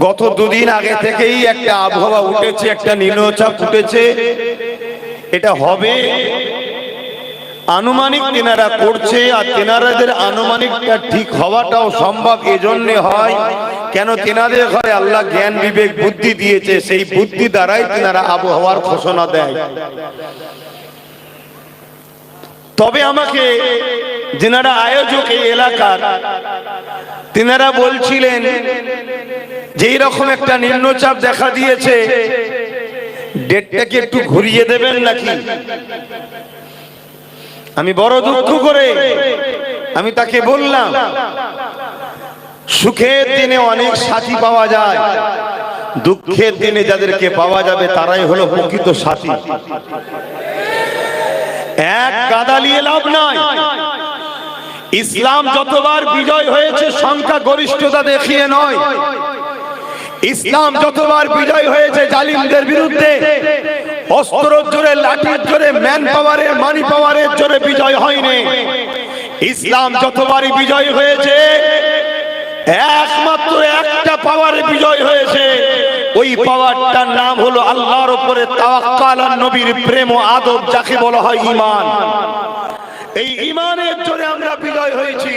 গত দুদিন আগে থেকেই একটা আবহাওয়া উঠেছে, একটা নিম্নচাপ উঠেছে। এটা হবে আনুমানিক তেনারা করছে, আর তেনারাদের আনুমানিকটা ঠিক হওয়াটাও সম্ভব এজন্য হয় কেন, তেনাদের ঘরে আল্লাহ জ্ঞান বিবেক বুদ্ধি দিয়েছে, সেই বুদ্ধি দ্বারাই তেনারা আবহাওয়ার ঘোষণা দেয়। তবে আমাকে যেনারা আয়োজক এই এলাকার, তেনারা বলছিলেন যে এইরকম একটা নিম্নচাপ দেখা দিয়েছে, ডেটটাকে একটু ঘুরিয়ে দেবেন নাকি। আমি বড় দুঃখ করে আমি তাকে বললাম, সুখের দিনে অনেক সাথী পাওয়া যায়, দুঃখের দিনে যাদেরকে পাওয়া যাবে তারাই হলো প্রকৃত সাথী। এক গাদা নিয়ে লাভ নাই। ইসলাম যতবার বিজয় হয়েছে সংখ্যা গরিষ্ঠতা দেখিয়ে নয়, ইসলাম যতবার বিজয় হয়েছে জালিমদের বিরুদ্ধে অস্ত্রের জোরে, লাঠির জোরে, ম্যান পাওয়ারের, মানি পাওয়ারের জোরে বিজয় হয়নি। ইসলাম যতবারই বিজয় হয়েছে একমাত্র একটা পাওয়ারে বিজয় হয়েছে, ওই পাওয়ারটার নাম হলো আল্লাহর উপরে তাওয়াক্কুল আর নবীর প্রেম ও আদব, যাকে বলা হয় ঈমান। এই ঈমানের জোরে আমরা বিজয় হয়েছি।